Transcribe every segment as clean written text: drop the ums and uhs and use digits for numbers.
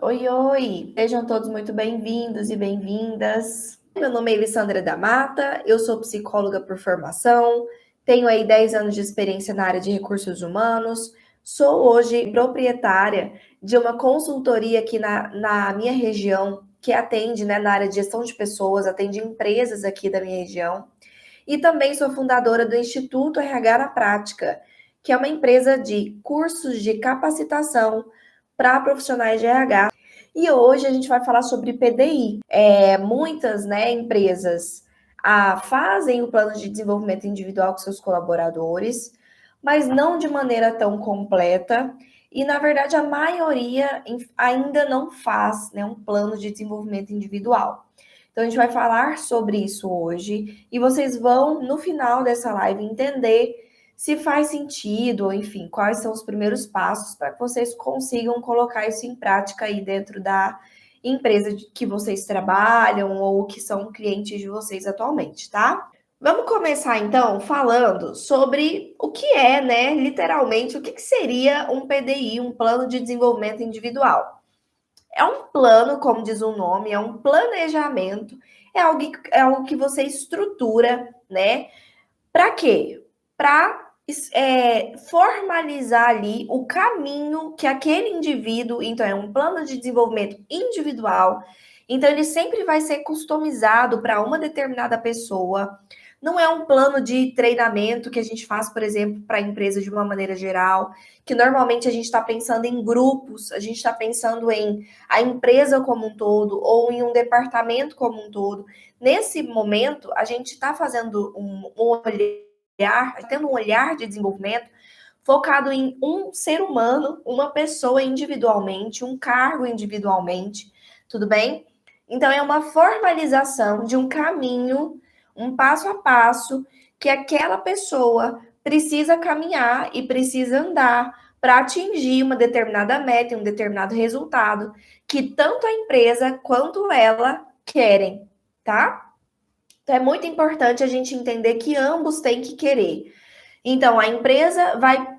Oi, oi! Sejam todos muito bem-vindos e bem-vindas. Meu nome é Elissandra da Mata, eu sou psicóloga por formação, tenho aí 10 anos de experiência na área de recursos humanos, sou hoje proprietária de uma consultoria aqui na minha região, que atende, né, na área de gestão de pessoas, atende empresas aqui da minha região, e também sou fundadora do Instituto RH na Prática, que é uma empresa de cursos de capacitação para profissionais de RH. E hoje a gente vai falar sobre PDI. Muitas, né, empresas fazem o plano de desenvolvimento individual com seus colaboradores, mas não de maneira tão completa. E, na verdade, a maioria ainda não faz, né, um plano de desenvolvimento individual. Então, a gente vai falar sobre isso hoje e vocês vão, no final dessa live, entender se faz sentido, ou enfim, quais são os primeiros passos para que vocês consigam colocar isso em prática aí dentro da empresa que vocês trabalham ou que são clientes de vocês atualmente, tá? Vamos começar então falando sobre o que é, né, literalmente, o que seria um PDI, um plano de desenvolvimento individual. É um plano, como diz o nome, é um planejamento, é algo que você estrutura, né? Para quê? Para formalizar ali o caminho que aquele indivíduo, então é um plano de desenvolvimento individual, então ele sempre vai ser customizado para uma determinada pessoa. Não é um plano de treinamento que a gente faz, por exemplo, para a empresa de uma maneira geral, que normalmente a gente está pensando em grupos, a gente está pensando em a empresa como um todo ou em um departamento como um todo. Nesse momento, a gente está fazendo um olhar, tendo um olhar de desenvolvimento focado em um ser humano, uma pessoa individualmente, um cargo individualmente, tudo bem? Então, é uma formalização de um caminho, um passo a passo, que aquela pessoa precisa caminhar e precisa andar para atingir uma determinada meta, um determinado resultado, que tanto a empresa quanto ela querem, tá? Então, é muito importante a gente entender que ambos têm que querer. Então, a empresa vai,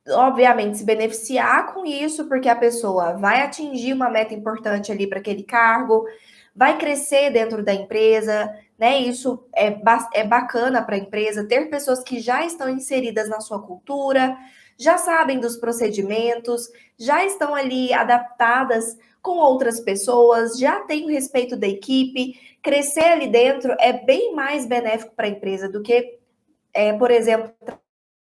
obviamente, se beneficiar com isso, porque a pessoa vai atingir uma meta importante ali para aquele cargo, vai crescer dentro da empresa, né? Isso é bacana para a empresa ter pessoas que já estão inseridas na sua cultura, já sabem dos procedimentos, já estão ali adaptadas com outras pessoas, já têm o respeito da equipe. Crescer ali dentro é bem mais benéfico para a empresa do que, por exemplo,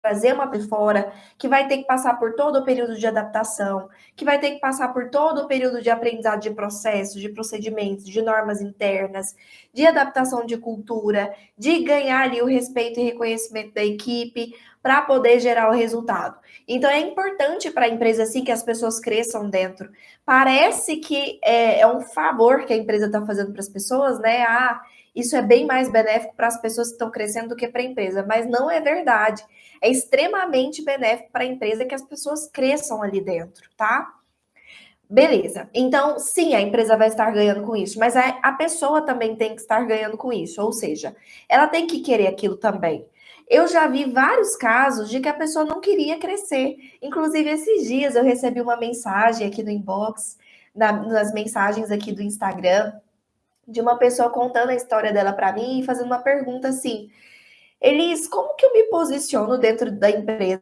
trazer uma de fora, que vai ter que passar por todo o período de adaptação, que vai ter que passar por todo o período de aprendizado de processos, de procedimentos, de normas internas, de adaptação de cultura, de ganhar ali o respeito e reconhecimento da equipe para poder gerar o resultado. Então é importante para a empresa assim que as pessoas cresçam dentro. Parece que é um favor que a empresa está fazendo para as pessoas, né? Isso é bem mais benéfico para as pessoas que estão crescendo do que para a empresa, mas não é verdade. É extremamente benéfico para a empresa que as pessoas cresçam ali dentro, tá? Beleza. Então, sim, a empresa vai estar ganhando com isso, mas a pessoa também tem que estar ganhando com isso, ou seja, ela tem que querer aquilo também. Eu já vi vários casos de que a pessoa não queria crescer. Inclusive, esses dias eu recebi uma mensagem aqui no inbox, nas mensagens aqui do Instagram, de uma pessoa contando a história dela para mim e fazendo uma pergunta assim: Elis, como que eu me posiciono dentro da empresa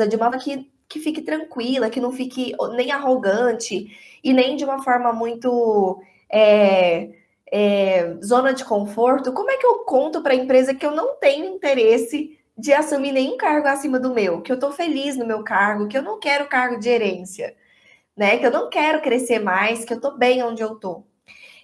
de uma forma que fique tranquila, que não fique nem arrogante e nem de uma forma muito zona de conforto? Como é que eu conto para a empresa que eu não tenho interesse de assumir nenhum cargo acima do meu, que eu estou feliz no meu cargo, que eu não quero cargo de gerência, né? Que eu não quero crescer mais, que eu estou bem onde eu estou.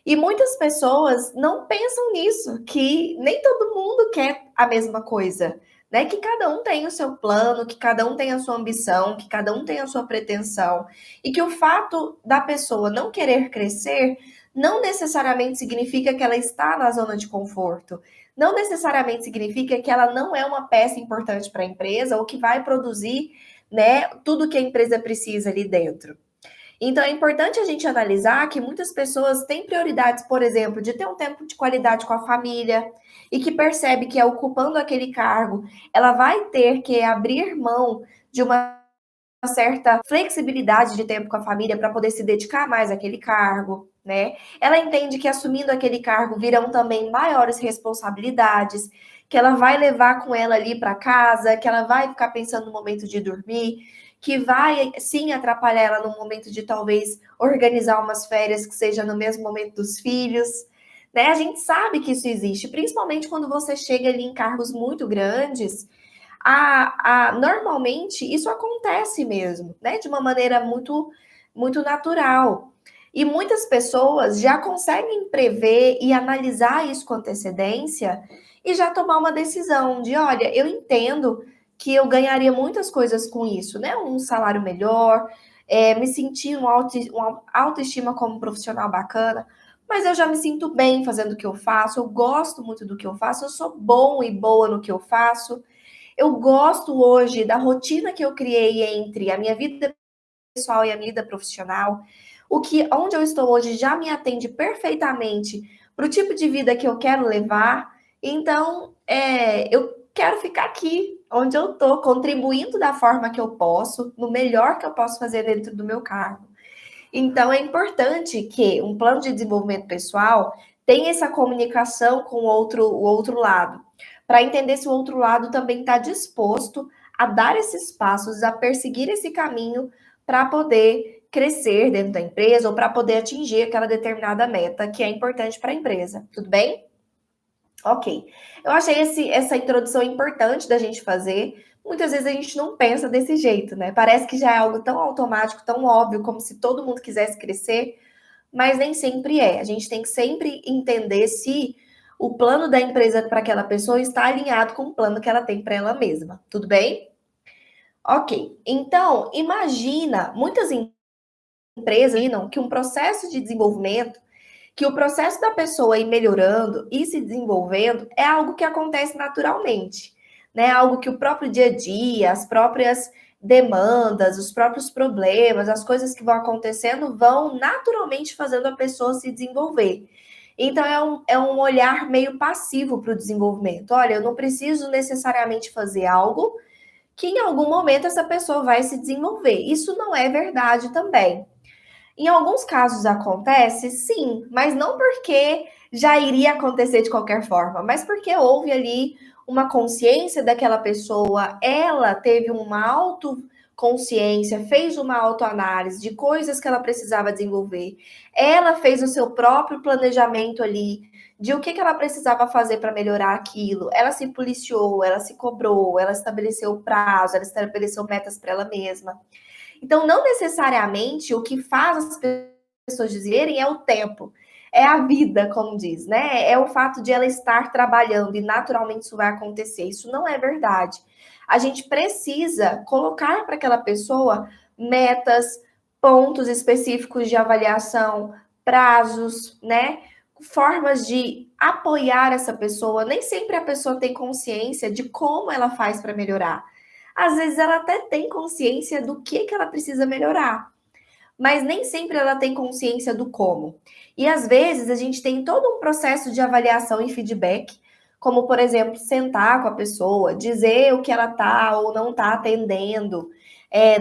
E muitas pessoas não pensam nisso, que nem todo mundo quer a mesma coisa, né? Que cada um tem o seu plano, que cada um tem a sua ambição, que cada um tem a sua pretensão, e que o fato da pessoa não querer crescer não necessariamente significa que ela está na zona de conforto. Não necessariamente significa que ela não é uma peça importante para a empresa ou que vai produzir, né, tudo que a empresa precisa ali dentro. Então, é importante a gente analisar que muitas pessoas têm prioridades, por exemplo, de ter um tempo de qualidade com a família e que percebe que, ocupando aquele cargo, ela vai ter que abrir mão de uma certa flexibilidade de tempo com a família para poder se dedicar mais àquele cargo, né? Ela entende que assumindo aquele cargo virão também maiores responsabilidades, que ela vai levar com ela ali para casa, que ela vai ficar pensando no momento de dormir, que vai sim atrapalhar ela no momento de talvez organizar umas férias que seja no mesmo momento dos filhos, né? A gente sabe que isso existe, principalmente quando você chega ali em cargos muito grandes. Normalmente isso acontece mesmo, né? De uma maneira muito natural. E muitas pessoas já conseguem prever e analisar isso com antecedência e já tomar uma decisão de, olha, eu entendo que eu ganharia muitas coisas com isso, né? Um salário melhor, me sentir uma autoestima como profissional bacana, mas eu já me sinto bem fazendo o que eu faço, eu gosto muito do que eu faço, eu sou bom e boa no que eu faço. Eu gosto hoje da rotina que eu criei entre a minha vida pessoal e a minha vida profissional. Onde eu estou hoje já me atende perfeitamente para o tipo de vida que eu quero levar. Então, eu quero ficar aqui, onde eu estou, contribuindo da forma que eu posso, no melhor que eu posso fazer dentro do meu cargo. Então, é importante que um plano de desenvolvimento pessoal tenha essa comunicação com o outro lado, para entender se o outro lado também está disposto a dar esses passos, a perseguir esse caminho para poder crescer dentro da empresa ou para poder atingir aquela determinada meta que é importante para a empresa. Tudo bem? Ok. Eu achei essa introdução importante da gente fazer. Muitas vezes a gente não pensa desse jeito, né? Parece que já é algo tão automático, tão óbvio, como se todo mundo quisesse crescer, mas nem sempre é. A gente tem que sempre entender se o plano da empresa para aquela pessoa está alinhado com o plano que ela tem para ela mesma. Tudo bem? Ok. Então, imagina, muitas empresas imaginam que um processo de desenvolvimento, que o processo da pessoa ir melhorando e se desenvolvendo é algo que acontece naturalmente, né? Algo que o próprio dia a dia, as próprias demandas, os próprios problemas, as coisas que vão acontecendo vão naturalmente fazendo a pessoa se desenvolver. Então, é um olhar meio passivo para o desenvolvimento. Olha, eu não preciso necessariamente fazer algo que em algum momento essa pessoa vai se desenvolver. Isso não é verdade também. Em alguns casos acontece, sim, mas não porque já iria acontecer de qualquer forma, mas porque houve ali uma consciência daquela pessoa, ela teve uma autoconsciência, fez uma autoanálise de coisas que ela precisava desenvolver, ela fez o seu próprio planejamento ali de o que ela precisava fazer para melhorar aquilo, ela se policiou, ela se cobrou, ela estabeleceu prazo, ela estabeleceu metas para ela mesma. Então, não necessariamente o que faz as pessoas dizerem é o tempo, é a vida, como diz, né? É o fato de ela estar trabalhando e naturalmente isso vai acontecer. Isso não é verdade. A gente precisa colocar para aquela pessoa metas, pontos específicos de avaliação, prazos, né? Formas de apoiar essa pessoa. Nem sempre a pessoa tem consciência de como ela faz para melhorar. Às vezes ela até tem consciência do que ela precisa melhorar, mas nem sempre ela tem consciência do como. E às vezes a gente tem todo um processo de avaliação e feedback, como por exemplo, sentar com a pessoa, dizer o que ela tá ou não tá atendendo,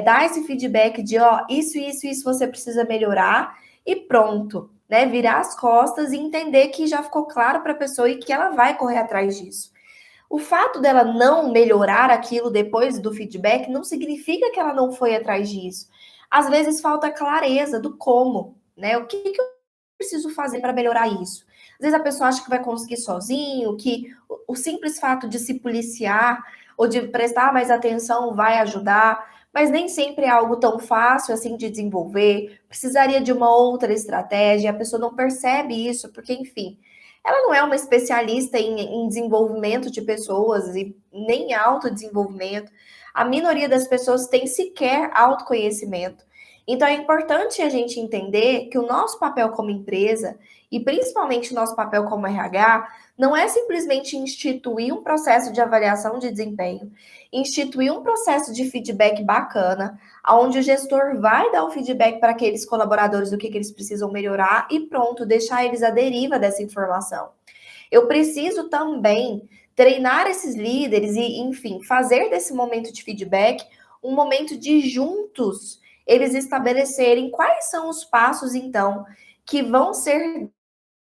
dar esse feedback de ó, isso você precisa melhorar e pronto, né? Virar as costas e entender que já ficou claro para a pessoa e que ela vai correr atrás disso. O fato dela não melhorar aquilo depois do feedback não significa que ela não foi atrás disso. Às vezes falta clareza do como, né? O que eu preciso fazer para melhorar isso? Às vezes a pessoa acha que vai conseguir sozinho, que o simples fato de se policiar ou de prestar mais atenção vai ajudar, mas nem sempre é algo tão fácil assim de desenvolver. Precisaria de uma outra estratégia, a pessoa não percebe isso, porque, enfim, ela não é uma especialista em desenvolvimento de pessoas e nem autodesenvolvimento. A minoria das pessoas tem sequer autoconhecimento. Então é importante a gente entender que o nosso papel como empresa e principalmente o nosso papel como RH não é simplesmente instituir um processo de avaliação de desempenho, instituir um processo de feedback bacana, onde o gestor vai dar o feedback para aqueles colaboradores do que eles precisam melhorar e pronto, deixar eles à deriva dessa informação. Eu preciso também treinar esses líderes e, enfim, fazer desse momento de feedback um momento de juntos eles estabelecerem quais são os passos, então, que vão ser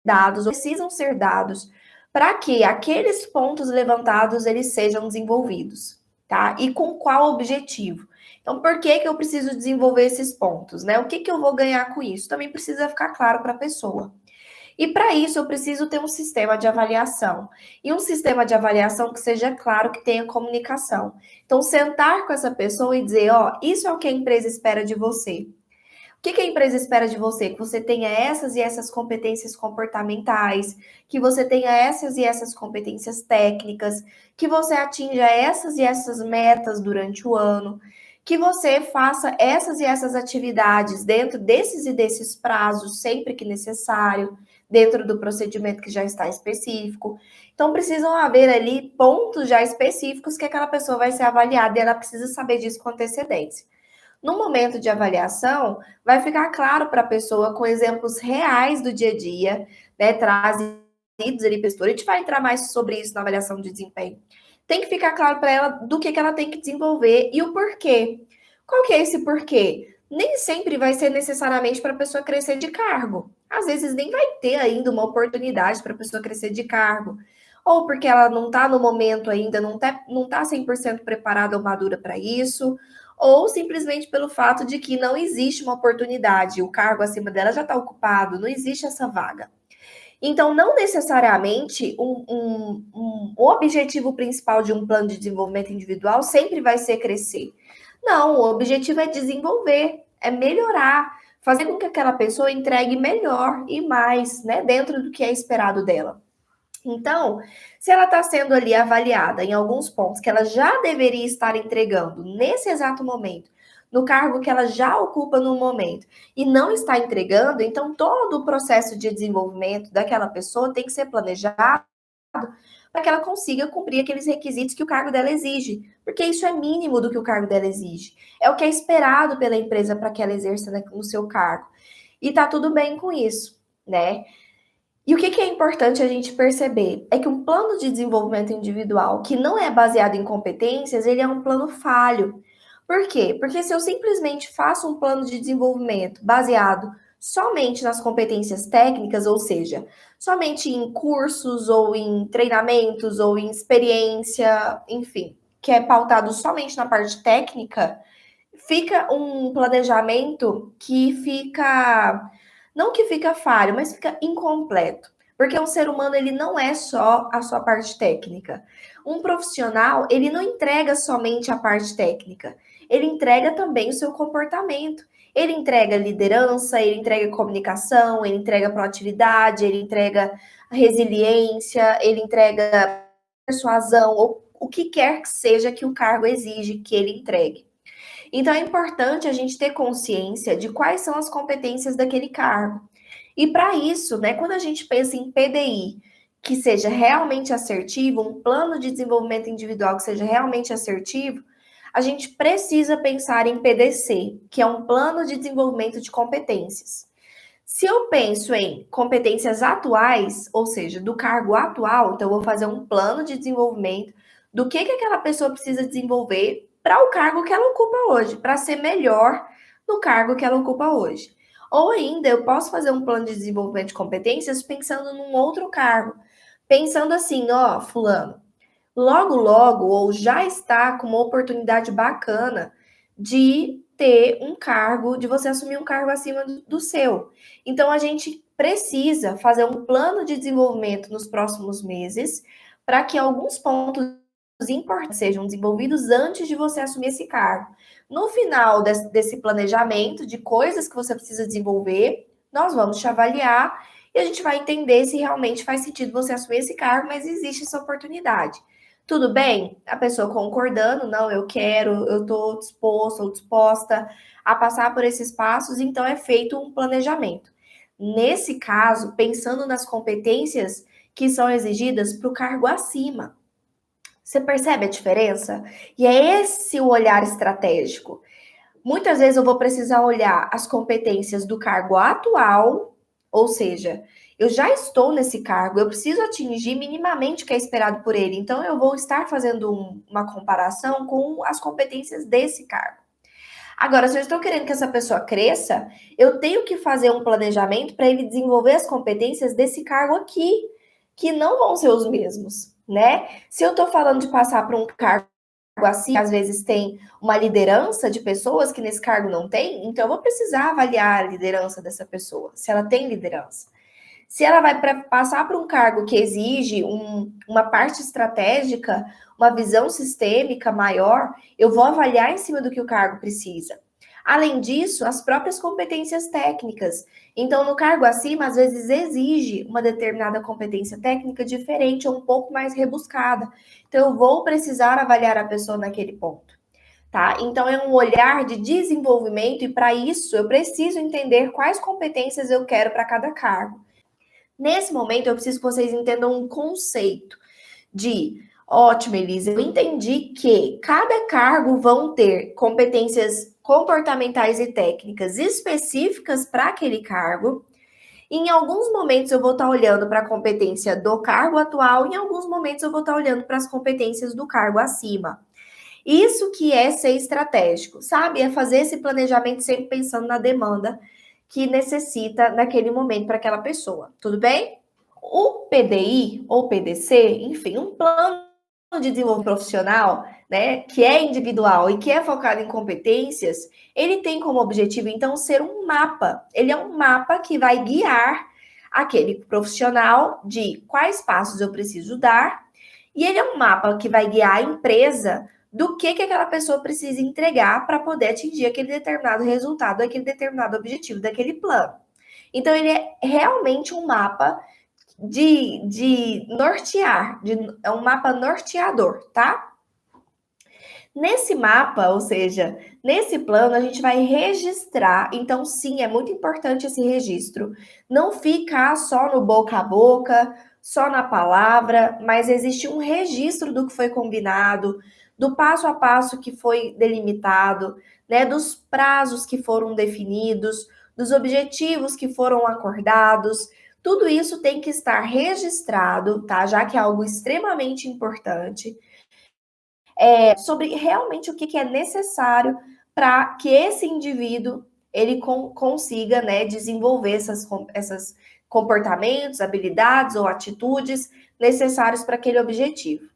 dados, ou precisam ser dados, para que aqueles pontos levantados eles sejam desenvolvidos, tá? E com qual objetivo? Então, por que que eu preciso desenvolver esses pontos, né? O que que eu vou ganhar com isso? Também precisa ficar claro para a pessoa. E para isso eu preciso ter um sistema de avaliação. E um sistema de avaliação que seja claro, que tenha comunicação. Então, sentar com essa pessoa e dizer, ó, isso é o que a empresa espera de você. O que que a empresa espera de você? Que você tenha essas e essas competências comportamentais, que você tenha essas e essas competências técnicas, que você atinja essas e essas metas durante o ano, que você faça essas e essas atividades dentro desses e desses prazos, sempre que necessário, dentro do procedimento que já está específico. Então, precisam haver ali pontos já específicos que aquela pessoa vai ser avaliada e ela precisa saber disso com antecedência. No momento de avaliação, vai ficar claro para a pessoa com exemplos reais do dia a dia, né, trazidos ali para a gente vai entrar mais sobre isso na avaliação de desempenho. Tem que ficar claro para ela do que ela tem que desenvolver e o porquê. Qual que é esse porquê? Nem sempre vai ser necessariamente para a pessoa crescer de cargo. Às vezes nem vai ter ainda uma oportunidade para a pessoa crescer de cargo. Ou porque ela não está no momento ainda, não tá 100% preparada ou madura para isso, ou simplesmente pelo fato de que não existe uma oportunidade, o cargo acima dela já está ocupado, não existe essa vaga. Então, não necessariamente o objetivo principal de um plano de desenvolvimento individual sempre vai ser crescer. Não, o objetivo é desenvolver, é melhorar, fazer com que aquela pessoa entregue melhor e mais, né, dentro do que é esperado dela. Então, se ela está sendo ali avaliada em alguns pontos que ela já deveria estar entregando nesse exato momento, no cargo que ela já ocupa no momento, e não está entregando, então todo o processo de desenvolvimento daquela pessoa tem que ser planejado para que ela consiga cumprir aqueles requisitos que o cargo dela exige, porque isso é mínimo do que o cargo dela exige. É o que é esperado pela empresa para que ela exerça no seu cargo. E tá tudo bem com isso, né? E o que é importante a gente perceber é que um plano de desenvolvimento individual que não é baseado em competências, ele é um plano falho. Por quê? Porque se eu simplesmente faço um plano de desenvolvimento baseado somente nas competências técnicas, ou seja, somente em cursos ou em treinamentos ou em experiência, enfim, que é pautado somente na parte técnica, fica um planejamento que fica, não que fica falho, mas fica incompleto. Porque um ser humano, ele não é só a sua parte técnica. Um profissional, ele não entrega somente a parte técnica. Ele entrega também o seu comportamento. Ele entrega liderança, ele entrega comunicação, ele entrega proatividade, ele entrega resiliência, ele entrega persuasão, ou o que quer que seja que o cargo exige que ele entregue. Então é importante a gente ter consciência de quais são as competências daquele cargo. E para isso, né, quando a gente pensa em PDI, que seja realmente assertivo, um plano de desenvolvimento individual que seja realmente assertivo, a gente precisa pensar em PDC, que é um plano de desenvolvimento de competências. Se eu penso em competências atuais, ou seja, do cargo atual, então eu vou fazer um plano de desenvolvimento do que aquela pessoa precisa desenvolver para o cargo que ela ocupa hoje, para ser melhor no cargo que ela ocupa hoje. Ou ainda, eu posso fazer um plano de desenvolvimento de competências pensando num outro cargo, pensando assim, ó, fulano, logo, logo, ou já está com uma oportunidade bacana de ter um cargo, de você assumir um cargo acima do seu. Então, a gente precisa fazer um plano de desenvolvimento nos próximos meses para que alguns pontos importantes sejam desenvolvidos antes de você assumir esse cargo. No final desse planejamento de coisas que você precisa desenvolver, nós vamos te avaliar e a gente vai entender se realmente faz sentido você assumir esse cargo, mas existe essa oportunidade. Tudo bem? A pessoa concordando, não, eu quero, eu estou disposto ou disposta a passar por esses passos, então é feito um planejamento. Nesse caso, pensando nas competências que são exigidas para o cargo acima. Você percebe a diferença? E é esse o olhar estratégico. Muitas vezes eu vou precisar olhar as competências do cargo atual Ou seja, eu já estou nesse cargo, eu preciso atingir minimamente o que é esperado por ele. Então, eu vou estar fazendo uma comparação com as competências desse cargo. Agora, se eu estou querendo que essa pessoa cresça, eu tenho que fazer um planejamento para ele desenvolver as competências desse cargo aqui, que não vão ser os mesmos, né? Se eu estou falando de passar para um cargo assim, às vezes tem uma liderança de pessoas que nesse cargo não tem, então eu vou precisar avaliar a liderança dessa pessoa, se ela tem liderança. Se ela vai passar para um cargo que exige uma parte estratégica, uma visão sistêmica maior, eu vou avaliar em cima do que o cargo precisa. Além disso, as próprias competências técnicas. Então, no cargo acima, às vezes exige uma determinada competência técnica diferente ou um pouco mais rebuscada. Então, eu vou precisar avaliar a pessoa naquele ponto. Tá? Então, é um olhar de desenvolvimento, e para isso eu preciso entender quais competências eu quero para cada cargo. Nesse momento, eu preciso que vocês entendam um conceito de, ótimo, Elisa, eu entendi que cada cargo vão ter competências comportamentais e técnicas específicas para aquele cargo. Em alguns momentos eu vou estar olhando para a competência do cargo atual, em alguns momentos eu vou estar olhando para as competências do cargo acima. Isso que é ser estratégico, sabe? É fazer esse planejamento sempre pensando na demanda que necessita naquele momento para aquela pessoa, tudo bem? O PDI ou PDC, enfim, um plano de desenvolvimento profissional, né, que é individual e que é focado em competências, ele tem como objetivo, então, ser um mapa. Ele é um mapa que vai guiar aquele profissional de quais passos eu preciso dar, e ele é um mapa que vai guiar a empresa do que aquela pessoa precisa entregar para poder atingir aquele determinado resultado, aquele determinado objetivo daquele plano. Então, ele é realmente um mapa de nortear, é um mapa norteador, tá? Nesse mapa, ou seja, nesse plano, a gente vai registrar. Então, sim, é muito importante esse registro. Não ficar só no boca a boca, só na palavra, mas existe um registro do que foi combinado, do passo a passo que foi delimitado, né, dos prazos que foram definidos, dos objetivos que foram acordados. Tudo isso tem que estar registrado, tá? Já que é algo extremamente importante sobre realmente o que é necessário para que esse indivíduo ele consiga, né, desenvolver essas comportamentos, habilidades ou atitudes necessários para aquele objetivo.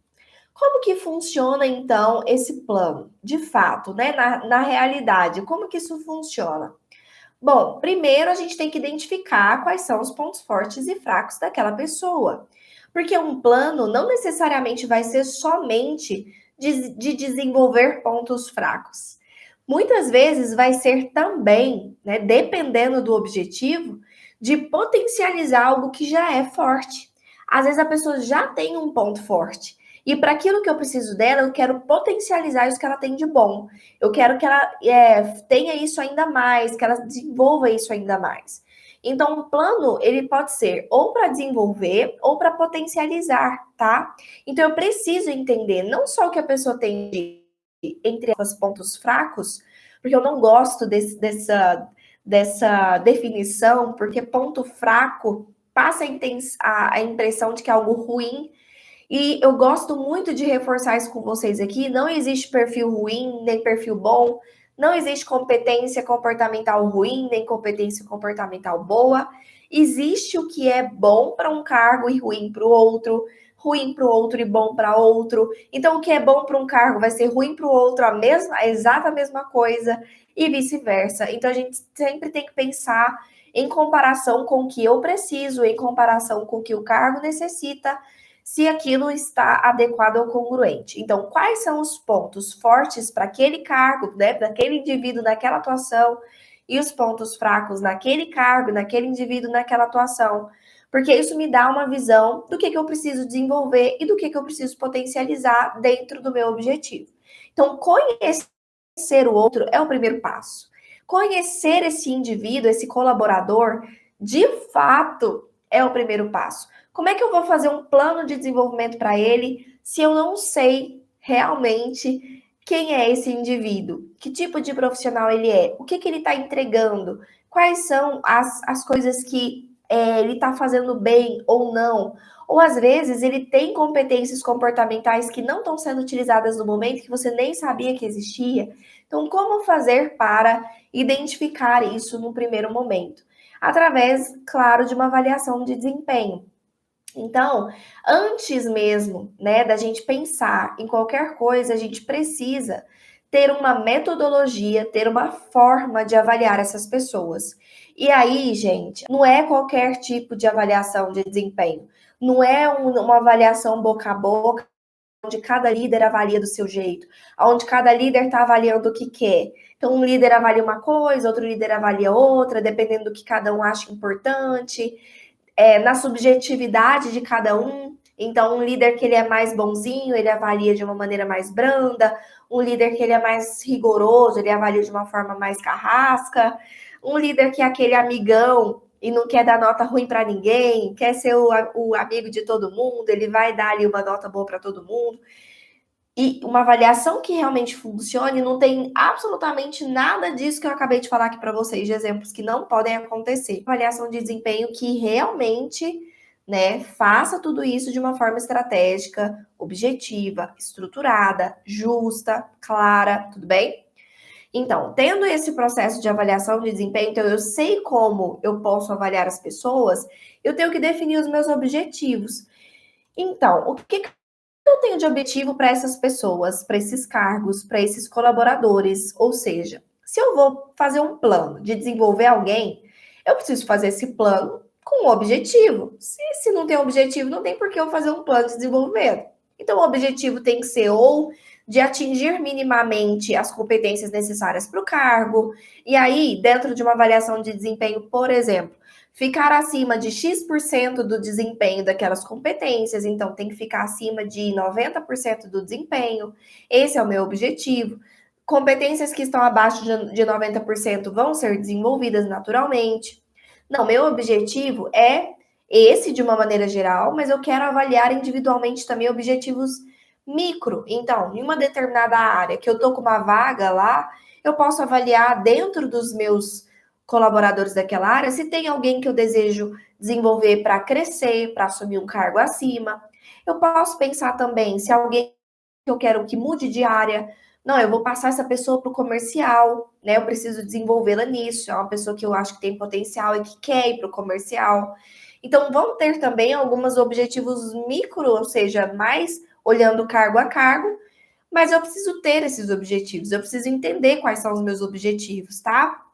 Como que funciona, então, esse plano? De fato, né, na realidade, como que isso funciona? Bom, primeiro a gente tem que identificar quais são os pontos fortes e fracos daquela pessoa. Porque um plano não necessariamente vai ser somente de desenvolver pontos fracos. Muitas vezes vai ser também, né, dependendo do objetivo, de potencializar algo que já é forte. Às vezes a pessoa já tem um ponto forte. E para aquilo que eu preciso dela, eu quero potencializar isso que ela tem de bom. Eu quero que ela tenha isso ainda mais, que ela desenvolva isso ainda mais. Então, o plano, ele pode ser ou para desenvolver ou para potencializar, tá? Então, eu preciso entender não só o que a pessoa tem entre os pontos fracos, porque eu não gosto dessa definição, porque ponto fraco passa a impressão de que é algo ruim. E eu gosto muito de reforçar isso com vocês aqui. Não existe perfil ruim, nem perfil bom. Não existe competência comportamental ruim, nem competência comportamental boa. Existe o que é bom para um cargo e ruim para o outro e bom para outro. Então, o que é bom para um cargo vai ser ruim para o outro, a exata mesma coisa, e vice-versa. Então, a gente sempre tem que pensar em comparação com o que eu preciso, em comparação com o que o cargo necessita, se aquilo está adequado ou congruente. Então, quais são os pontos fortes para aquele cargo, né, para aquele indivíduo naquela atuação, e os pontos fracos naquele cargo, naquele indivíduo naquela atuação? Porque isso me dá uma visão do que eu preciso desenvolver e do que eu preciso potencializar dentro do meu objetivo. Então, conhecer o outro é o primeiro passo. Conhecer esse indivíduo, esse colaborador, de fato, é o primeiro passo. Como é que eu vou fazer um plano de desenvolvimento para ele se eu não sei realmente quem é esse indivíduo? Que tipo de profissional ele é? O que ele está entregando? Quais são as coisas que ele está fazendo bem ou não. Ou às vezes ele tem competências comportamentais que não estão sendo utilizadas no momento, que você nem sabia que existia. Então, como fazer para identificar isso no primeiro momento? Através, claro, de uma avaliação de desempenho. Então, antes mesmo, né, da gente pensar em qualquer coisa, a gente precisa ter uma metodologia, ter uma forma de avaliar essas pessoas. E aí, gente, não é qualquer tipo de avaliação de desempenho. Não é uma avaliação boca a boca, onde cada líder avalia do seu jeito, onde cada líder está avaliando o que quer. Então, um líder avalia uma coisa, outro líder avalia outra, dependendo do que cada um acha importante, na subjetividade de cada um. Então, um líder que ele é mais bonzinho, ele avalia de uma maneira mais branda. Um líder que ele é mais rigoroso, ele avalia de uma forma mais carrasca. Um líder que é aquele amigão e não quer dar nota ruim para ninguém, quer ser o amigo de todo mundo, ele vai dar ali uma nota boa para todo mundo. E uma avaliação que realmente funcione não tem absolutamente nada disso que eu acabei de falar aqui para vocês, de exemplos que não podem acontecer. Avaliação de desempenho que realmente, né, faça tudo isso de uma forma estratégica, objetiva, estruturada, justa, clara, tudo bem? Então, tendo esse processo de avaliação de desempenho, então eu sei como eu posso avaliar as pessoas, eu tenho que definir os meus objetivos. Então, o que eu tenho de objetivo para essas pessoas, para esses cargos, para esses colaboradores? Ou seja, se eu vou fazer um plano de desenvolver alguém, eu preciso fazer esse plano com um objetivo. Se não tem objetivo, não tem por que eu fazer um plano de desenvolvimento. Então, o objetivo tem que ser ou de atingir minimamente as competências necessárias para o cargo, e aí, dentro de uma avaliação de desempenho, por exemplo, ficar acima de X% do desempenho daquelas competências, então tem que ficar acima de 90% do desempenho. Esse é o meu objetivo. Competências que estão abaixo de 90% vão ser desenvolvidas naturalmente. Não, meu objetivo é esse de uma maneira geral, mas eu quero avaliar individualmente também objetivos micro. Então, em uma determinada área que eu tô com uma vaga lá, eu posso avaliar dentro dos meus colaboradores daquela área se tem alguém que eu desejo desenvolver para crescer, para assumir um cargo acima. Eu posso pensar também se alguém que eu quero que mude de área, não, eu vou passar essa pessoa para o comercial, né? Eu preciso desenvolvê-la nisso. É uma pessoa que eu acho que tem potencial e que quer ir para o comercial. Então, vão ter também alguns objetivos micro, ou seja, mais olhando cargo a cargo, mas eu preciso ter esses objetivos, eu preciso entender quais são os meus objetivos, tá?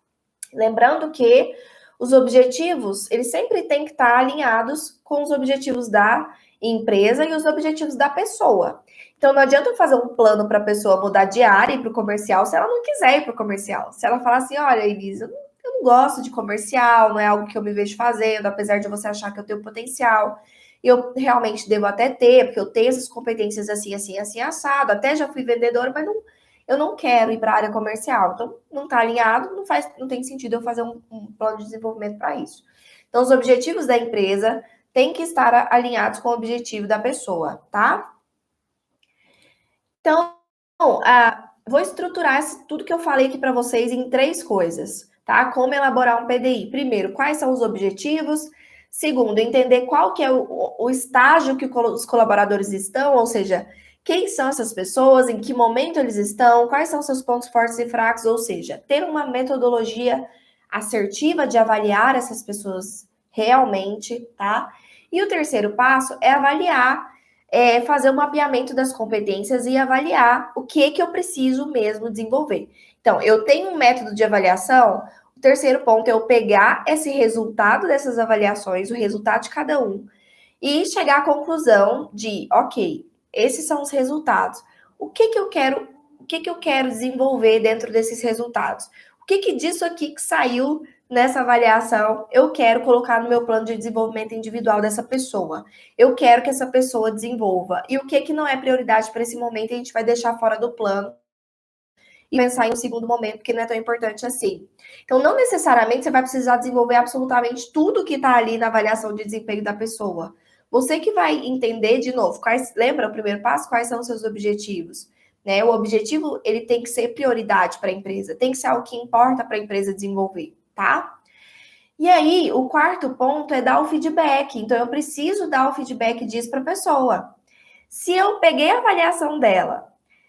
Lembrando que os objetivos, eles sempre têm que estar alinhados com os objetivos da empresa e os objetivos da pessoa. Então, não adianta eu fazer um plano para a pessoa mudar de área e ir para o comercial se ela não quiser ir para o comercial. Se ela falar assim, olha, Elisa, eu não gosto de comercial, não é algo que eu me vejo fazendo, apesar de você achar que eu tenho potencial. Eu realmente devo até ter, porque eu tenho essas competências assim, assim, assim, assado. Até já fui vendedora, mas não, eu não quero ir para a área comercial. Então, não está alinhado, não tem sentido eu fazer um plano de desenvolvimento para isso. Então, os objetivos da empresa têm que estar alinhados com o objetivo da pessoa, tá? Então, vou estruturar tudo que eu falei aqui para vocês em 3 coisas, tá? Como elaborar um PDI. Primeiro, quais são os objetivos? Segundo, entender qual que é o estágio que os colaboradores estão, ou seja, quem são essas pessoas, em que momento eles estão, quais são seus pontos fortes e fracos, ou seja, ter uma metodologia assertiva de avaliar essas pessoas realmente, tá? E o terceiro passo é avaliar, fazer um mapeamento das competências e avaliar o que eu preciso mesmo desenvolver. Então, eu tenho um método de avaliação. O terceiro ponto é eu pegar esse resultado dessas avaliações, o resultado de cada um, e chegar à conclusão de, ok, esses são os resultados. O que eu quero desenvolver dentro desses resultados? O que disso aqui que saiu nessa avaliação eu quero colocar no meu plano de desenvolvimento individual dessa pessoa? Eu quero que essa pessoa desenvolva. E o que não é prioridade para esse momento a gente vai deixar fora do plano e pensar em um segundo momento, que não é tão importante assim. Então, não necessariamente você vai precisar desenvolver absolutamente tudo que está ali na avaliação de desempenho da pessoa. Você que vai entender, de novo, lembra o primeiro passo? Quais são os seus objetivos? Né? O objetivo, ele tem que ser prioridade para a empresa, tem que ser algo que importa para a empresa desenvolver, tá? E aí, o quarto ponto é dar o feedback. Então, eu preciso dar o feedback disso para a pessoa. Se eu peguei a avaliação dela,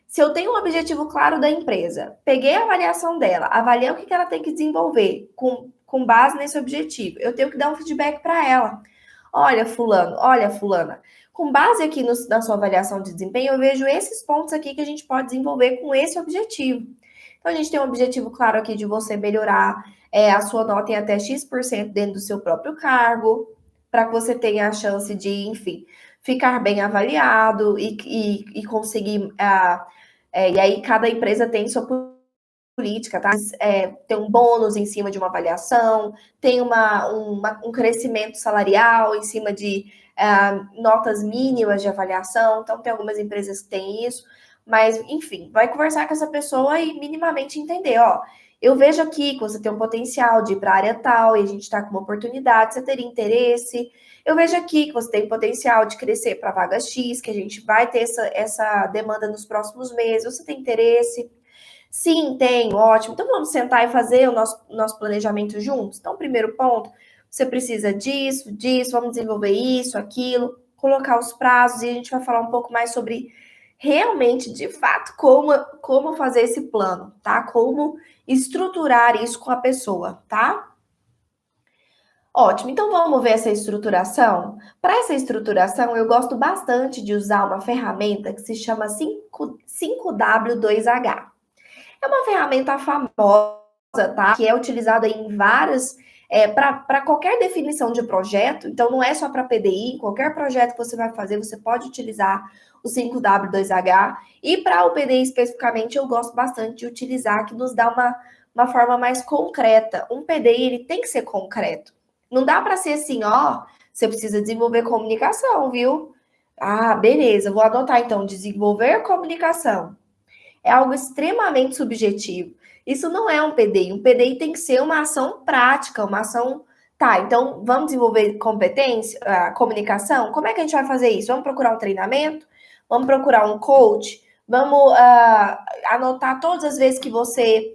se eu tenho um objetivo claro da empresa, peguei a avaliação dela, avaliei o que ela tem que desenvolver com base nesse objetivo, eu tenho que dar um feedback para ela. Olha, fulano, olha, fulana, com base aqui na sua avaliação de desempenho, eu vejo esses pontos aqui que a gente pode desenvolver com esse objetivo. Então, a gente tem um objetivo claro aqui de você melhorar a sua nota em até X% dentro do seu próprio cargo, para que você tenha a chance de, enfim, ficar bem avaliado e conseguir. E aí, cada empresa tem sua política, tá? Tem um bônus em cima de uma avaliação, tem um crescimento salarial em cima de notas mínimas de avaliação. Então, tem algumas empresas que têm isso, mas, enfim, vai conversar com essa pessoa e minimamente entender, ó. Eu vejo aqui que você tem um potencial de ir para a área tal e a gente está com uma oportunidade, você teria interesse? Eu vejo aqui que você tem potencial de crescer para a vaga X, que a gente vai ter essa demanda nos próximos meses, você tem interesse? Sim, tenho, ótimo. Então vamos sentar e fazer o nosso planejamento juntos? Então, primeiro ponto, você precisa disso, vamos desenvolver isso, aquilo, colocar os prazos e a gente vai falar um pouco mais sobre realmente, de fato, como fazer esse plano, tá? Como estruturar isso com a pessoa, tá? Ótimo, então vamos ver essa estruturação? Para essa estruturação, eu gosto bastante de usar uma ferramenta que se chama 5W2H. É uma ferramenta famosa, tá? Que é utilizada em várias, para qualquer definição de projeto. Então, não é só para PDI, qualquer projeto que você vai fazer, você pode utilizar o 5W2H. E para o PDI especificamente, eu gosto bastante de utilizar, que nos dá uma forma mais concreta. Um PDI, ele tem que ser concreto. Não dá para ser assim, ó, você precisa desenvolver comunicação, viu? Ah, beleza, vou anotar então, desenvolver comunicação. É algo extremamente subjetivo. Isso não é um PDI. Um PDI tem que ser uma ação prática, uma ação. Tá, então vamos desenvolver competência, comunicação? Como é que a gente vai fazer isso? Vamos procurar um treinamento? Vamos procurar um coach? Vamos anotar todas as vezes que você,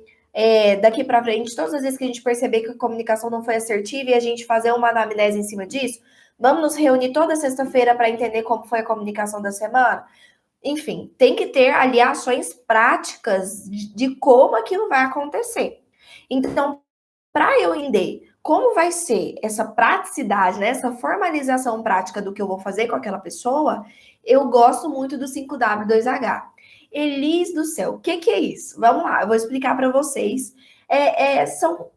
daqui para frente, todas as vezes que a gente perceber que a comunicação não foi assertiva e a gente fazer uma anamnese em cima disso? Vamos nos reunir toda sexta-feira para entender como foi a comunicação da semana? Enfim, tem que ter ali ações práticas de como aquilo vai acontecer. Então, para eu entender como vai ser essa praticidade, né, essa formalização prática do que eu vou fazer com aquela pessoa, eu gosto muito do 5W2H. Elis do céu, o que é isso? Vamos lá, eu vou explicar para vocês. São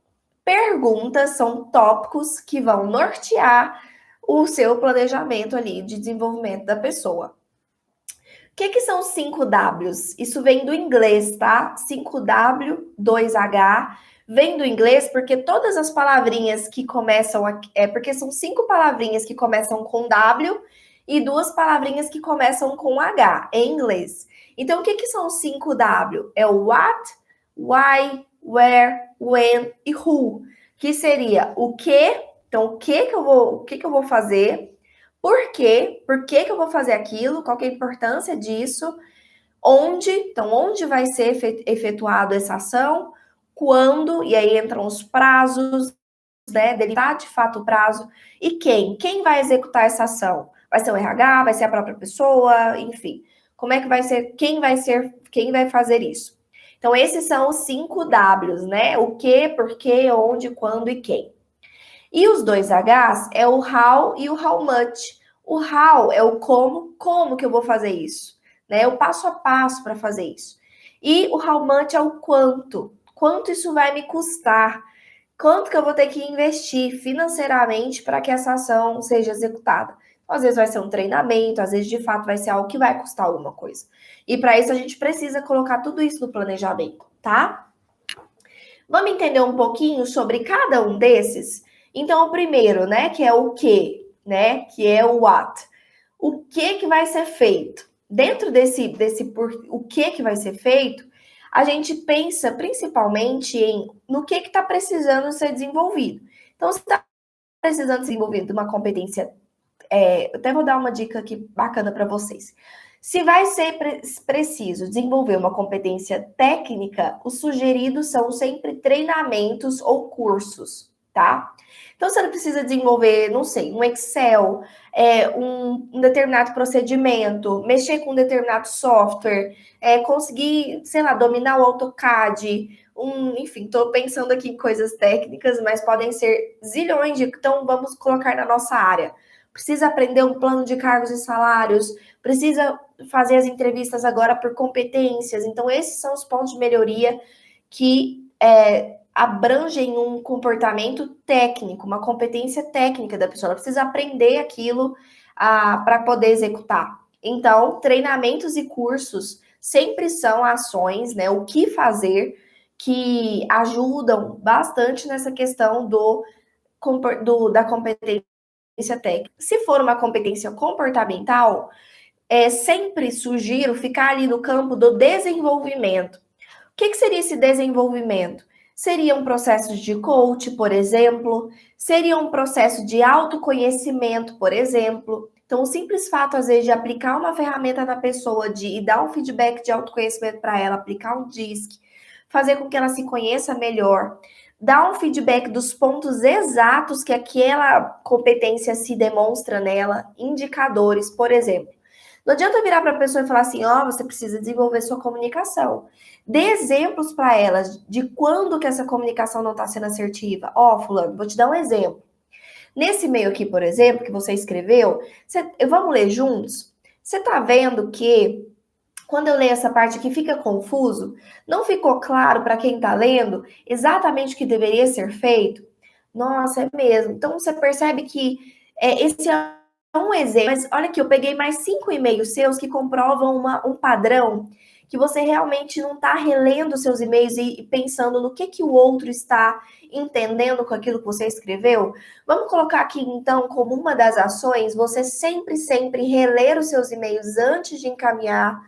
perguntas, são tópicos que vão nortear o seu planejamento ali de desenvolvimento da pessoa. O que são 5 Ws? Isso vem do inglês, tá? 5W, 2H. Vem do inglês porque todas as palavrinhas que começam... porque são 5 palavrinhas que começam com W e 2 palavrinhas que começam com H, em inglês. Então, o que são 5 W? É o what, why, where, when e who. Que seria o que... Então, o que eu vou fazer... Por quê? Por que eu vou fazer aquilo? Qual que é a importância disso? Onde? Então, onde vai ser efetuado essa ação? Quando? E aí entram os prazos, né? Delimitar de fato o prazo. E quem? Quem vai executar essa ação? Vai ser o RH? Vai ser a própria pessoa? Enfim. Como é que vai ser? Quem vai fazer isso? Então, esses são os 5 Ws, né? O que, por quê, onde, quando e quem. E os 2 Hs é o how e o how much. O how é o como que eu vou fazer isso, né? O passo a passo para fazer isso. E o how much é o quanto isso vai me custar, quanto que eu vou ter que investir financeiramente para que essa ação seja executada. Então, às vezes vai ser um treinamento, às vezes de fato vai ser algo que vai custar alguma coisa. E para isso a gente precisa colocar tudo isso no planejamento, tá? Vamos entender um pouquinho sobre cada um desses? Então, o primeiro, né, que é o que, né, que é o what. O que vai ser feito? Dentro desse o que vai ser feito, a gente pensa principalmente no que está precisando ser desenvolvido. Então, se está precisando ser desenvolvido uma competência, eu até vou dar uma dica aqui bacana para vocês. Se vai ser preciso desenvolver uma competência técnica, os sugeridos são sempre treinamentos ou cursos, tá? Então, você não precisa desenvolver, não sei, um Excel, um determinado procedimento, mexer com um determinado software, conseguir, sei lá, dominar o AutoCAD, enfim, estou pensando aqui em coisas técnicas, mas podem ser zilhões de, então vamos colocar na nossa área. Precisa aprender um plano de cargos e salários, precisa fazer as entrevistas agora por competências. Então, esses são os pontos de melhoria que abrangem um comportamento técnico, uma competência técnica da pessoa. Ela precisa aprender aquilo para poder executar. Então, treinamentos e cursos sempre são ações, né? O que fazer que ajudam bastante nessa questão da competência técnica. Se for uma competência comportamental, sempre sugiro ficar ali no campo do desenvolvimento. O que seria esse desenvolvimento? Seriam processos de coach, por exemplo, seria um processo de autoconhecimento, por exemplo. Então, o simples fato, às vezes, de aplicar uma ferramenta na pessoa e dar um feedback de autoconhecimento para ela, aplicar um DISC, fazer com que ela se conheça melhor, dar um feedback dos pontos exatos que aquela competência se demonstra nela, indicadores, por exemplo. Não adianta virar para a pessoa e falar assim, você precisa desenvolver sua comunicação. Dê exemplos para elas de quando que essa comunicação não está sendo assertiva. Fulano, vou te dar um exemplo. Nesse e-mail aqui, por exemplo, que você escreveu, vamos ler juntos? Você está vendo que quando eu leio essa parte aqui fica confuso? Não ficou claro para quem está lendo exatamente o que deveria ser feito? Nossa, é mesmo. Então você percebe que esse é um exemplo. Mas olha aqui, eu peguei mais 5 e-mails seus que comprovam um padrão que você realmente não está relendo seus e-mails e pensando no que o outro está entendendo com aquilo que você escreveu. Vamos colocar aqui, então, como uma das ações, você sempre reler os seus e-mails antes de encaminhar,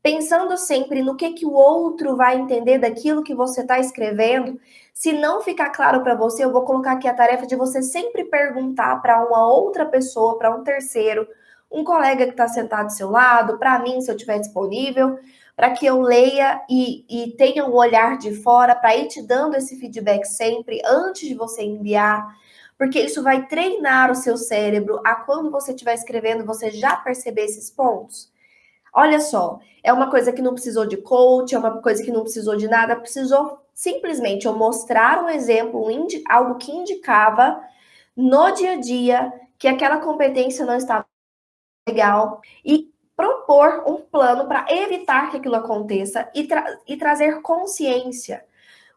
pensando sempre no que o outro vai entender daquilo que você está escrevendo. Se não ficar claro para você, eu vou colocar aqui a tarefa de você sempre perguntar para uma outra pessoa, para um terceiro, um colega que está sentado do seu lado, para mim, se eu estiver disponível, para que eu leia e tenha um olhar de fora, para ir te dando esse feedback sempre, antes de você enviar, porque isso vai treinar o seu cérebro a quando você estiver escrevendo, você já perceber esses pontos. Olha só, é uma coisa que não precisou de coach, é uma coisa que não precisou de nada, precisou simplesmente eu mostrar um exemplo, algo que indicava no dia a dia que aquela competência não estava legal e propor um plano para evitar que aquilo aconteça e trazer consciência.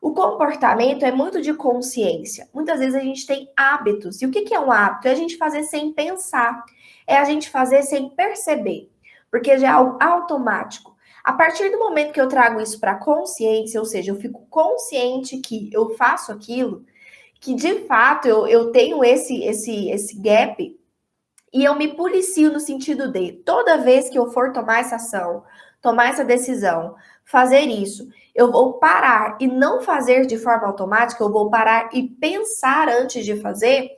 O comportamento é muito de consciência. Muitas vezes a gente tem hábitos. E o que é um hábito? É a gente fazer sem pensar. É a gente fazer sem perceber. Porque já é algo automático. A partir do momento que eu trago isso para consciência, ou seja, eu fico consciente que eu faço aquilo, que de fato eu tenho esse gap, e eu me policio no sentido de, toda vez que eu for tomar essa ação, tomar essa decisão, fazer isso, eu vou parar e não fazer de forma automática, eu vou parar e pensar antes de fazer.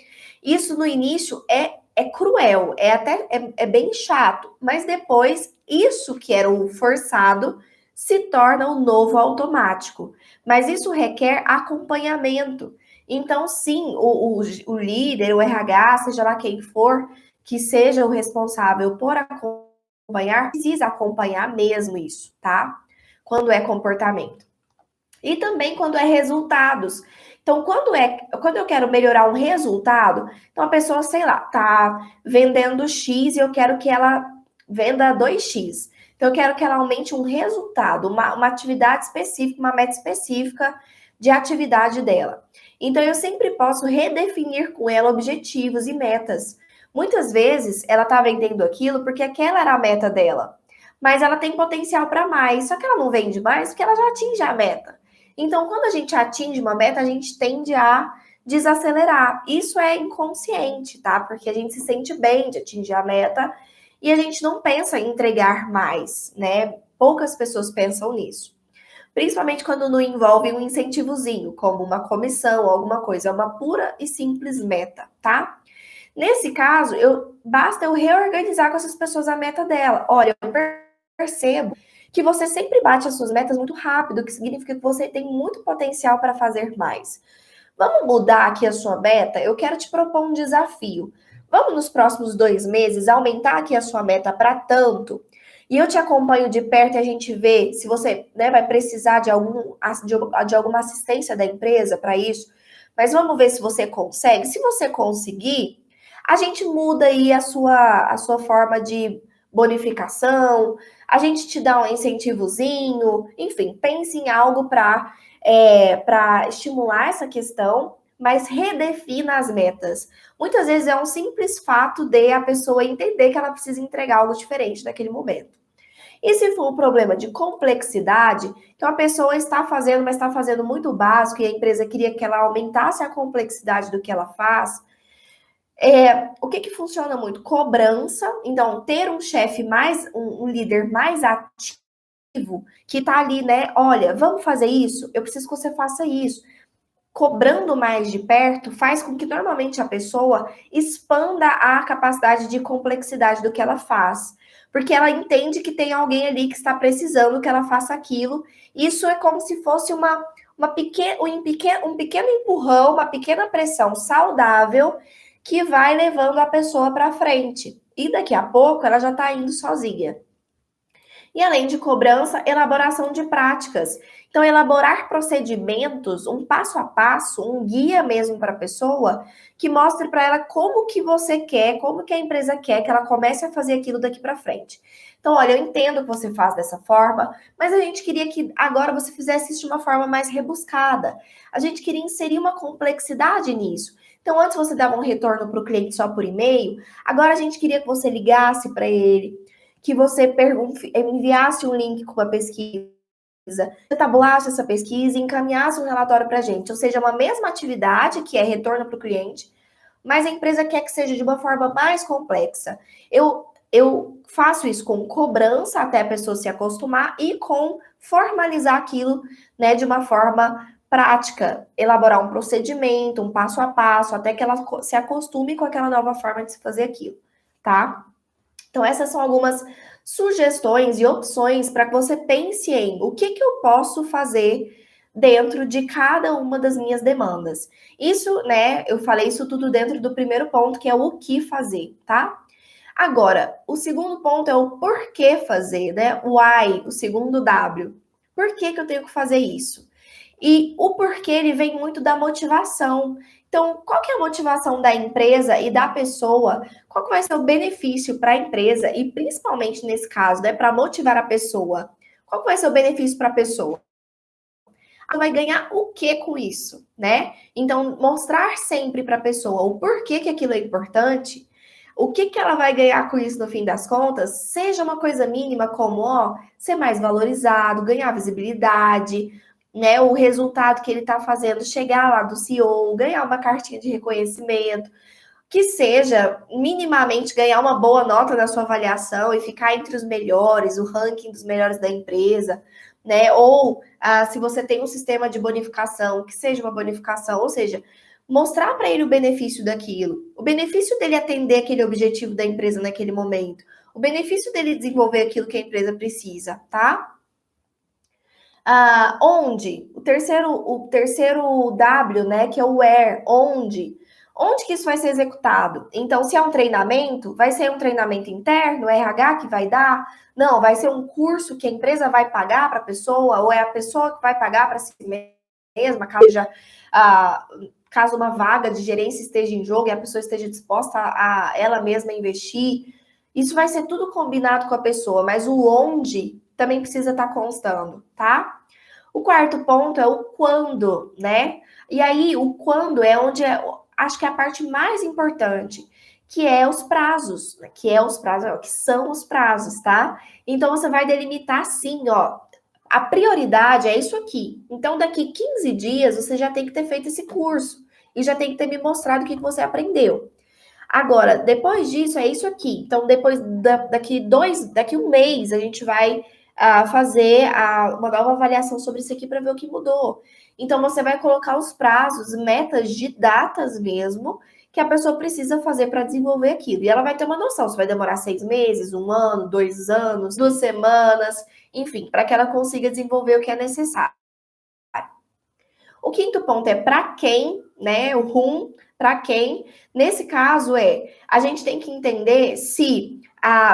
Isso no início é cruel, é bem chato, mas depois isso que era o forçado se torna o novo automático. Mas isso requer acompanhamento. Então, sim, o líder, o RH, seja lá quem for, que seja o responsável por acompanhar, precisa acompanhar mesmo isso, tá? Quando é comportamento. E também quando é resultados. Então, quando eu quero melhorar um resultado, então a pessoa, sei lá, tá vendendo X e eu quero que ela venda 2X. Então, eu quero que ela aumente um resultado, uma atividade específica, uma meta específica de atividade dela. Então, eu sempre posso redefinir com ela objetivos e metas. Muitas vezes, ela tá vendendo aquilo porque aquela era a meta dela. Mas ela tem potencial para mais, só que ela não vende mais porque ela já atinge a meta. Então, quando a gente atinge uma meta, a gente tende a desacelerar. Isso é inconsciente, tá? Porque a gente se sente bem de atingir a meta e a gente não pensa em entregar mais, né? Poucas pessoas pensam nisso. Principalmente quando não envolve um incentivozinho, como uma comissão ou alguma coisa. É uma pura e simples meta, tá? Nesse caso, basta eu reorganizar com essas pessoas a meta dela. Olha, eu percebo que você sempre bate as suas metas muito rápido, o que significa que você tem muito potencial para fazer mais. Vamos mudar aqui a sua meta? Eu quero te propor um desafio. Vamos nos próximos 2 meses aumentar aqui a sua meta para tanto? E eu te acompanho de perto e a gente vê se você, né, vai precisar de alguma assistência da empresa para isso. Mas vamos ver se você consegue. Se você conseguir, a gente muda aí a sua forma de bonificação, a gente te dá um incentivozinho, enfim, pense em algo para estimular essa questão, mas redefina as metas. Muitas vezes é um simples fato de a pessoa entender que ela precisa entregar algo diferente naquele momento. E se for um problema de complexidade, que uma pessoa está fazendo, mas está fazendo muito básico e a empresa queria que ela aumentasse a complexidade do que ela faz, o que funciona muito? Cobrança. Então, ter um chefe um líder mais ativo, que está ali, né? Olha, vamos fazer isso? Eu preciso que você faça isso. Cobrando mais de perto faz com que normalmente a pessoa expanda a capacidade de complexidade do que ela faz. Porque ela entende que tem alguém ali que está precisando que ela faça aquilo. Isso é como se fosse um pequeno empurrão, uma pequena pressão saudável que vai levando a pessoa para frente. E daqui a pouco ela já está indo sozinha. E além de cobrança, elaboração de práticas. Então, elaborar procedimentos, um passo a passo, um guia mesmo para a pessoa, que mostre para ela como que você quer, como que a empresa quer que ela comece a fazer aquilo daqui para frente. Então, olha, eu entendo que você faz dessa forma, mas a gente queria que agora você fizesse isso de uma forma mais rebuscada. A gente queria inserir uma complexidade nisso. Então, antes você dava um retorno para o cliente só por e-mail, agora a gente queria que você ligasse para ele, que você enviasse um link com uma pesquisa, tabulasse essa pesquisa e encaminhasse um relatório para a gente. Ou seja, uma mesma atividade, que é retorno para o cliente, mas a empresa quer que seja de uma forma mais complexa. Eu faço isso com cobrança até a pessoa se acostumar e com formalizar aquilo, né, de uma forma prática, elaborar um procedimento, um passo a passo, até que ela se acostume com aquela nova forma de se fazer aquilo, tá? Então, essas são algumas sugestões e opções para que você pense em o que eu posso fazer dentro de cada uma das minhas demandas. Isso, né, eu falei isso tudo dentro do primeiro ponto, que é o que fazer, tá? Agora, o segundo ponto é o porquê fazer, né? O why, o segundo W. Por que eu tenho que fazer isso? E o porquê ele vem muito da motivação. Então, qual que é a motivação da empresa e da pessoa? Qual que vai ser o benefício para a empresa e principalmente nesse caso, né, para motivar a pessoa? Qual que vai ser o benefício para a pessoa? Ela vai ganhar o que com isso, né? Então, mostrar sempre para a pessoa o porquê que aquilo é importante, o que ela vai ganhar com isso no fim das contas, seja uma coisa mínima como, ó, ser mais valorizado, ganhar visibilidade, né? O resultado que ele está fazendo, chegar lá do CEO, ganhar uma cartinha de reconhecimento, que seja minimamente ganhar uma boa nota na sua avaliação e ficar entre os melhores, o ranking dos melhores da empresa, né? Ou se você tem um sistema de bonificação, que seja uma bonificação, ou seja, mostrar para ele o benefício daquilo, o benefício dele atender aquele objetivo da empresa naquele momento, o benefício dele desenvolver aquilo que a empresa precisa, tá? Onde? O terceiro W, né, que é o where, onde? Onde que isso vai ser executado? Então, se é um treinamento, vai ser um treinamento interno, o RH que vai dar? Não, vai ser um curso que a empresa vai pagar para a pessoa, ou é a pessoa que vai pagar para si mesma, caso uma vaga de gerência esteja em jogo e a pessoa esteja disposta a ela mesma investir. Isso vai ser tudo combinado com a pessoa, mas o onde também precisa estar constando, tá? O quarto ponto é o quando, né? E aí, o quando é onde acho que é a parte mais importante, que é os prazos, né? Que são os prazos, tá? Então, você vai delimitar sim, ó, a prioridade é isso aqui. Então, daqui 15 dias, você já tem que ter feito esse curso e já tem que ter me mostrado o que você aprendeu. Agora, depois disso, é isso aqui. Então, daqui um mês, a gente vai fazer uma nova avaliação sobre isso aqui para ver o que mudou. Então, você vai colocar os prazos, metas de datas mesmo, que a pessoa precisa fazer para desenvolver aquilo. E ela vai ter uma noção se vai demorar 6 meses, 1 ano, 2 anos, 2 semanas, enfim, para que ela consiga desenvolver o que é necessário. O quinto ponto é para quem né? O whom, para quem. Nesse caso, a gente tem que entender se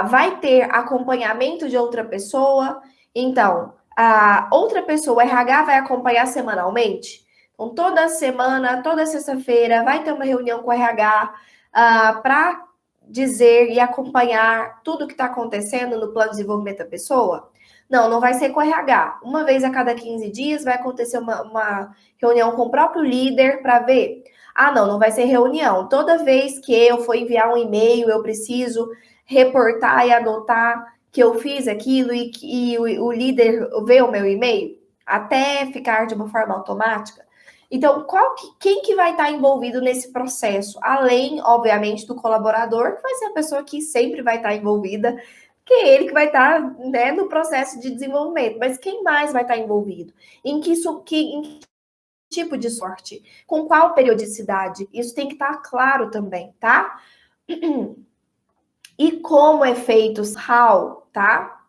vai ter acompanhamento de outra pessoa. Então, a outra pessoa, o RH, vai acompanhar semanalmente. Então, toda semana, toda sexta-feira, vai ter uma reunião com o RH para dizer e acompanhar tudo que está acontecendo no plano de desenvolvimento da pessoa? Não, não vai ser com o RH. Uma vez a cada 15 dias vai acontecer uma reunião com o próprio líder para ver. Ah, não, não vai ser reunião. Toda vez que eu for enviar um e-mail, eu preciso reportar e anotar que eu fiz aquilo e o líder vê o meu e-mail, até ficar de uma forma automática. Então, quem que vai estar envolvido nesse processo? Além, obviamente, do colaborador, que vai ser a pessoa que sempre vai estar envolvida, que é ele que vai estar, né, no processo de desenvolvimento. Mas quem mais vai estar envolvido? Em que tipo de sorte? Com qual periodicidade? Isso tem que estar claro também, tá? E como é feito o how, tá?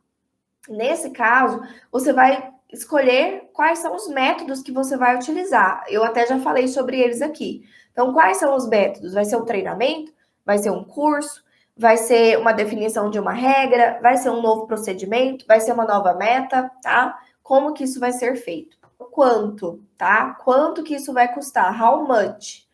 Nesse caso, você vai escolher quais são os métodos que você vai utilizar. Eu até já falei sobre eles aqui. Então, quais são os métodos? Vai ser um treinamento? Vai ser um curso? Vai ser uma definição de uma regra? Vai ser um novo procedimento? Vai ser uma nova meta, tá? Como que isso vai ser feito? Quanto, tá? Quanto que isso vai custar? How much?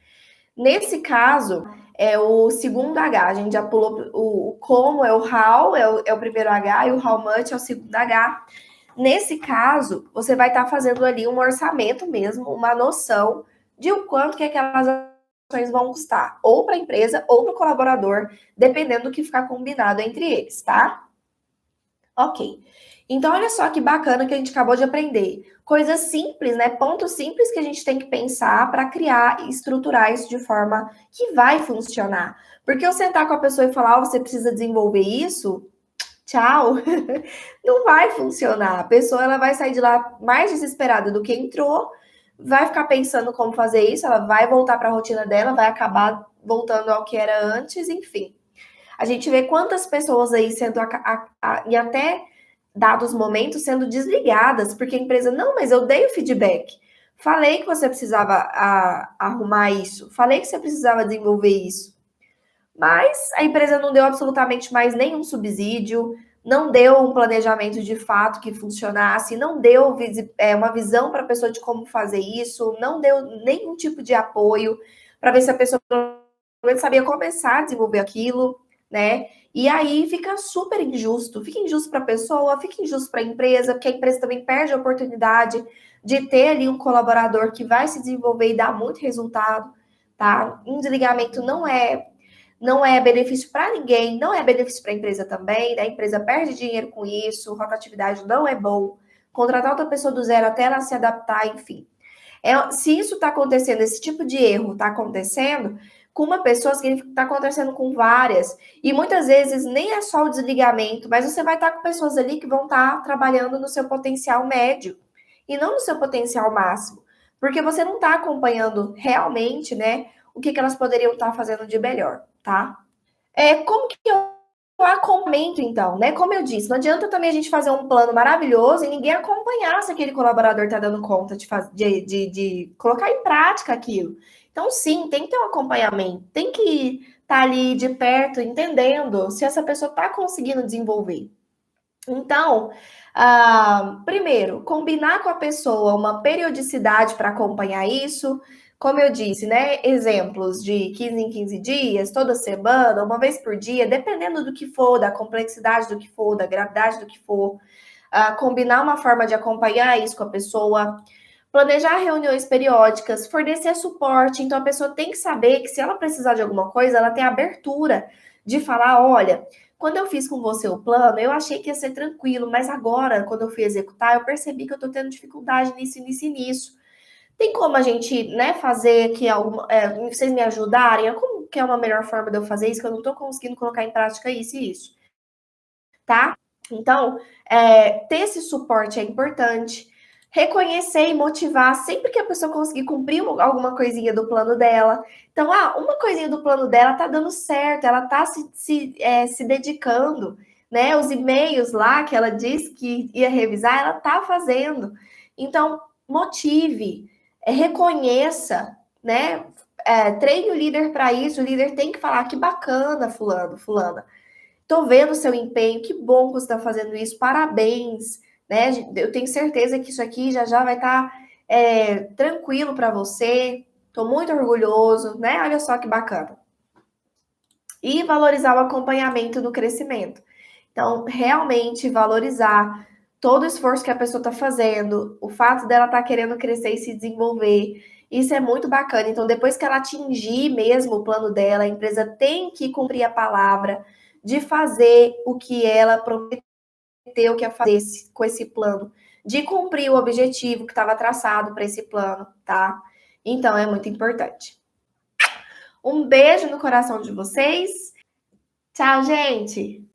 Nesse caso, é o segundo H. A gente já pulou o como, é o how, é o primeiro H, e o how much é o segundo H. Nesse caso, você vai estar fazendo ali um orçamento mesmo, uma noção de o quanto que aquelas ações vão custar, ou para a empresa ou para o colaborador, dependendo do que ficar combinado entre eles, tá? Ok. Então, olha só que bacana que a gente acabou de aprender. Coisas simples, né? Pontos simples que a gente tem que pensar para criar e estruturar isso de forma que vai funcionar. Porque eu sentar com a pessoa e falar, oh, você precisa desenvolver isso, tchau, não vai funcionar. A pessoa ela vai sair de lá mais desesperada do que entrou, vai ficar pensando como fazer isso, ela vai voltar para a rotina dela, vai acabar voltando ao que era antes, enfim. A gente vê quantas pessoas aí sendo e até dados momentos sendo desligadas, porque a empresa, não, mas eu dei o feedback. Falei que você precisava arrumar isso, falei que você precisava desenvolver isso. Mas a empresa não deu absolutamente mais nenhum subsídio, não deu um planejamento de fato que funcionasse, não deu uma visão para a pessoa de como fazer isso, não deu nenhum tipo de apoio para ver se a pessoa pelo menos sabia começar a desenvolver aquilo, né? E aí fica super injusto. Fica injusto para a pessoa, fica injusto para a empresa, porque a empresa também perde a oportunidade de ter ali um colaborador que vai se desenvolver e dar muito resultado, tá? Um desligamento não é benefício para ninguém, não é benefício para a empresa também, né? A empresa perde dinheiro com isso, rotatividade não é bom, contratar outra pessoa do zero até ela se adaptar, enfim. Se isso está acontecendo, esse tipo de erro está acontecendo com uma pessoa, significa que está acontecendo com várias. E muitas vezes nem é só o desligamento, mas você vai estar com pessoas ali que vão estar trabalhando no seu potencial médio e não no seu potencial máximo. Porque você não está acompanhando realmente, né, o que elas poderiam estar fazendo de melhor, tá? Como que eu acompanho, então, né? Como eu disse, não adianta também a gente fazer um plano maravilhoso e ninguém acompanhar se aquele colaborador está dando conta de colocar em prática aquilo. Então, sim, tem que ter um acompanhamento, tem que estar ali de perto, entendendo se essa pessoa está conseguindo desenvolver. Então, primeiro, combinar com a pessoa uma periodicidade para acompanhar isso. Como eu disse, né? Exemplos de 15 em 15 dias, toda semana, uma vez por dia, dependendo do que for, da complexidade do que for, da gravidade do que for. Combinar uma forma de acompanhar isso com a pessoa. Planejar reuniões periódicas, fornecer suporte. Então, a pessoa tem que saber que se ela precisar de alguma coisa, ela tem abertura de falar: olha, quando eu fiz com você o plano, eu achei que ia ser tranquilo, mas agora, quando eu fui executar, eu percebi que eu tô tendo dificuldade nisso, nisso e nisso. Tem como a gente, né, fazer que vocês me ajudarem? Como que é uma melhor forma de eu fazer isso? Que eu não tô conseguindo colocar em prática isso e isso, tá? Então, ter esse suporte é importante. Reconhecer e motivar sempre que a pessoa conseguir cumprir alguma coisinha do plano dela. Então, uma coisinha do plano dela tá dando certo, ela tá se dedicando, né? Os e-mails lá que ela disse que ia revisar, ela tá fazendo. Então, motive, reconheça, né? Treine o líder para isso, o líder tem que falar que bacana, fulano, fulana. Tô vendo o seu empenho, que bom que você está fazendo isso, parabéns, né? Eu tenho certeza que isso aqui já já vai estar tranquilo para você. Tô muito orgulhoso, né? Olha só que bacana. E valorizar o acompanhamento do crescimento. Então, realmente valorizar todo o esforço que a pessoa está fazendo, o fato dela estar querendo crescer e se desenvolver, isso é muito bacana. Então, depois que ela atingir mesmo o plano dela, a empresa tem que cumprir a palavra de fazer o que ela prometeu que ia fazer com esse plano, de cumprir o objetivo que estava traçado para esse plano, tá? Então, é muito importante. Um beijo no coração de vocês. Tchau, gente!